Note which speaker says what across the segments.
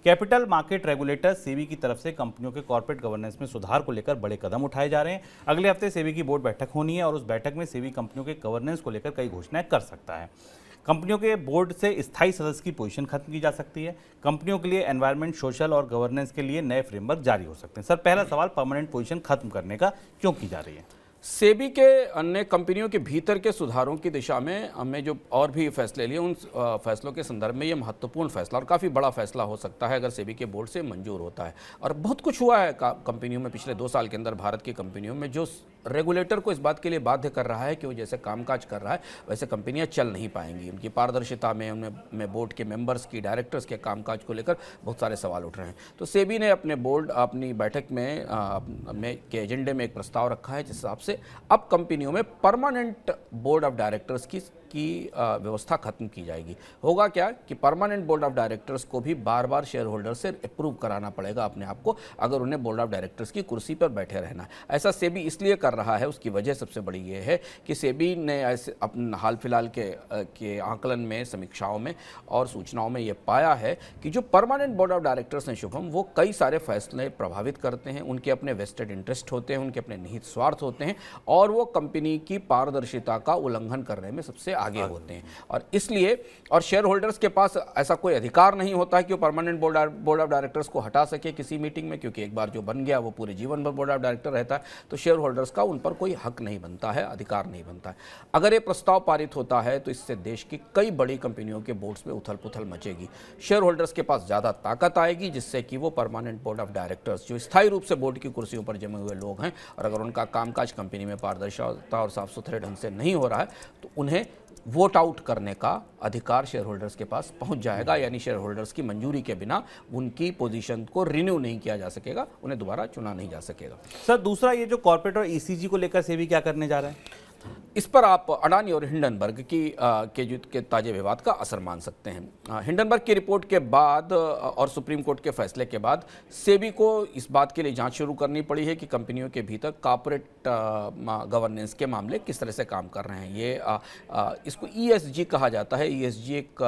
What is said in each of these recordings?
Speaker 1: Capital market regulator SEBI की तरफ से कंपनियों के कॉर्पोरेट गवर्नेंस में सुधार को लेकर बड़े कदम उठाए जा रहे हैं। अगले हफ्ते सेबी की बोर्ड बैठक होनी है और उस बैठक में सेबी कंपनियों के गवर्नेंस को लेकर कई घोषणाएं कर सकता है। कंपनियों के बोर्ड से स्थायी सदस्य की पोजीशन खत्म की जा सकती है। कंपनियों के लिए एनवायरनमेंट, सोशल और गवर्नेंस के लिए नए फ्रेमवर्क जारी हो सकते हैं। सर, पहला सवाल, परमानेंट पोजीशन खत्म करने का क्यों की जा रही है?
Speaker 2: सेबी के अन्य कंपनियों के भीतर के सुधारों की दिशा में हमने जो और भी फैसले लिए, उन फैसलों के संदर्भ में ये महत्वपूर्ण फैसला और काफ़ी बड़ा फैसला हो सकता है अगर सेबी के बोर्ड से मंजूर होता है। और बहुत कुछ हुआ है कंपनियों में पिछले 2 साल के अंदर, भारत की कंपनियों में, जो रेगुलेटर को इस बात के लिए बाध्य कर रहा है कि वो जैसे कामकाज कर रहा है वैसे कंपनियां चल नहीं पाएंगी। उनकी पारदर्शिता में, उनमें बोर्ड के मेंबर्स की, डायरेक्टर्स के कामकाज को लेकर बहुत सारे सवाल उठ रहे हैं। तो सेबी ने अपनी बैठक में के एजेंडे में एक प्रस्ताव रखा है जिस हिसाब से अब कंपनियों में परमानेंट बोर्ड ऑफ डायरेक्टर्स की व्यवस्था खत्म की जाएगी। होगा क्या कि परमानेंट बोर्ड ऑफ डायरेक्टर्स को भी बार बार शेयर होल्डर से अप्रूव कराना पड़ेगा अपने आप को, अगर उन्हें बोर्ड ऑफ डायरेक्टर्स की कुर्सी पर बैठे रहना है। ऐसा सेबी इसलिए कर रहा है, उसकी वजह सबसे बड़ी ये है कि सेबी ने ऐसे अपने हाल फिलहाल के आंकलन में, समीक्षाओं में और सूचनाओं में ये पाया है कि जो परमानेंट बोर्ड ऑफ डायरेक्टर्स हैं शुभम, वो कई सारे फैसले प्रभावित करते हैं। उनके अपने वेस्टेड इंटरेस्ट होते हैं, उनके अपने निहित स्वार्थ होते हैं और वो कंपनी की पारदर्शिता का उल्लंघन करने में सबसे आगे होते हैं। और इसलिए और शेयर होल्डर्स के पास ऐसा कोई अधिकार नहीं होता है कि वो परमानेंट बोर्ड ऑफ डायरेक्टर्स को हटा सके किसी मीटिंग में, क्योंकि एक बार जो बन गया वो पूरे जीवन भर बोर्ड ऑफ डायरेक्टर रहता है। तो शेयर होल्डर्स का उन पर कोई हक नहीं बनता है, अधिकार नहीं बनता है। अगर ये प्रस्ताव पारित होता है तो इससे देश की कई बड़ी कंपनियों के बोर्ड्स में उथल पुथल मचेगी। शेयर होल्डर्स के पास ज़्यादा ताकत आएगी जिससे कि वो परमानेंट बोर्ड ऑफ डायरेक्टर्स, जो स्थायी रूप से बोर्ड की कुर्सियों पर जमे हुए लोग हैं, और अगर उनका कामकाज कंपनी में पारदर्शिता और साफ सुथरे ढंग से नहीं हो रहा है तो उन्हें वोट आउट करने का अधिकार शेयर होल्डर्स के पास पहुंच जाएगा। यानी शेयर होल्डर्स की मंजूरी के बिना उनकी पोजीशन को रिन्यू नहीं किया जा सकेगा, उन्हें दोबारा चुना नहीं जा सकेगा।
Speaker 1: सर, दूसरा, ये जो कॉर्पोरेट और ईसीजी को लेकर सेबी क्या करने जा रहा है?
Speaker 2: इस पर आप अडानी और हिंडनबर्ग के ताजे विवाद का असर मान सकते हैं। हिंडनबर्ग की रिपोर्ट के बाद और सुप्रीम कोर्ट के फैसले के बाद सेबी को इस बात के लिए जांच शुरू करनी पड़ी है कि कंपनियों के भीतर कॉर्पोरेट गवर्नेंस के मामले किस तरह से काम कर रहे हैं। ये इसको ESG कहा जाता है। ESG एक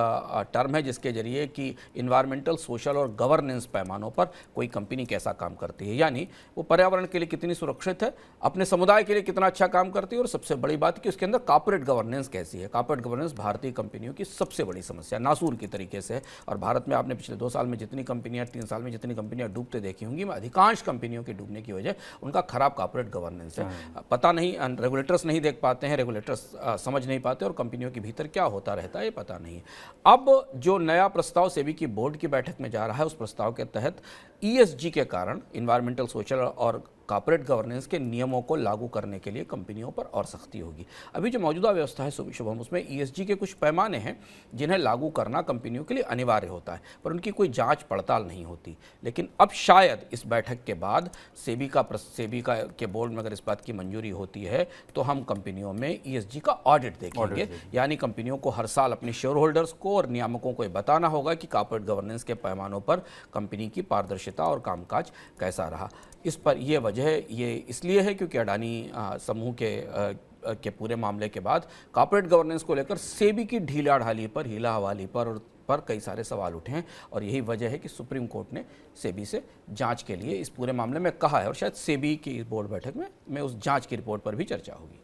Speaker 2: टर्म है जिसके जरिए कि इन्वायरमेंटल, सोशल और गवर्नेंस पैमानों पर कोई कंपनी कैसा काम करती है, यानी वो पर्यावरण के लिए कितनी सुरक्षित है, अपने समुदाय के लिए कितना अच्छा काम करती है, और सबसे बड़ी बात कि उसके अंदर कॉर्पोरेट गवर्नेंस कैसी है। कॉर्पोरेट गवर्नेंस भारतीय कंपनियों की सबसे बड़ी समस्या नासूर की तरीके से है। और भारत में आपने पिछले 2 साल में जितनी कंपनियां, 3 साल में जितनी कंपनियां डूबते देखी होंगी, में अधिकांश कंपनियों के डूबने की वजह उनका खराब कॉर्पोरेट गवर्नेंस है। पता नहीं, रेगुलेटर्स नहीं देख पाते हैं, रेगुलेटर्स समझ नहीं पाते और कंपनियों के भीतर क्या होता रहता है ये पता नहीं है। अब जो नया प्रस्ताव सेबी की बोर्ड की बैठक में जा रहा है, उस प्रस्ताव के तहत ESG के कारण, इन्वायरमेंटल, सोशल और कॉर्पोरेट गवर्नेंस के नियमों को लागू करने के लिए कंपनियों पर और सख्ती होगी। अभी जो मौजूदा व्यवस्था है शुभम, उसमें ESG के कुछ पैमाने हैं जिन्हें लागू करना कंपनियों के लिए अनिवार्य होता है, पर उनकी कोई जांच पड़ताल नहीं होती। लेकिन अब शायद इस बैठक के बाद सेबी के बोर्ड में अगर इस बात की मंजूरी होती है तो हम कंपनियों में ESG का ऑडिट देखेंगे। यानी कंपनियों को हर साल अपने शेयर होल्डर्स को और नियामकों को बताना होगा कि कॉर्पोरेट गवर्नेंस के पैमानों पर कंपनी की पारदर्शिता और कामकाज कैसा रहा। इस पर यह वजह ये इसलिए है क्योंकि अडानी समूह के पूरे मामले के बाद कॉर्पोरेट गवर्नेंस को लेकर सेबी की ढीला ढाली पर, हीला हवाली पर कई सारे सवाल उठे हैं। और यही वजह है कि सुप्रीम कोर्ट ने सेबी से जांच के लिए इस पूरे मामले में कहा है, और शायद सेबी की इस बोर्ड बैठक में उस जांच की रिपोर्ट पर भी चर्चा होगी।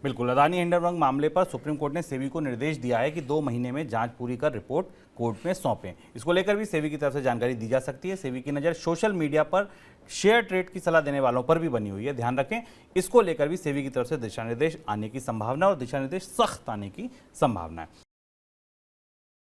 Speaker 1: बिल्कुल, अडानी हिंडनबर्ग मामले पर सुप्रीम कोर्ट ने सेबी को निर्देश दिया है कि 2 महीने में जांच पूरी कर रिपोर्ट कोर्ट में सौंपें। इसको लेकर भी सेबी की तरफ से जानकारी दी जा सकती है। सेबी की नज़र सोशल मीडिया पर शेयर ट्रेड की सलाह देने वालों पर भी बनी हुई है, ध्यान रखें। इसको लेकर भी सेबी की तरफ से दिशा निर्देश आने की संभावना और दिशा निर्देश सख्त आने की संभावना है।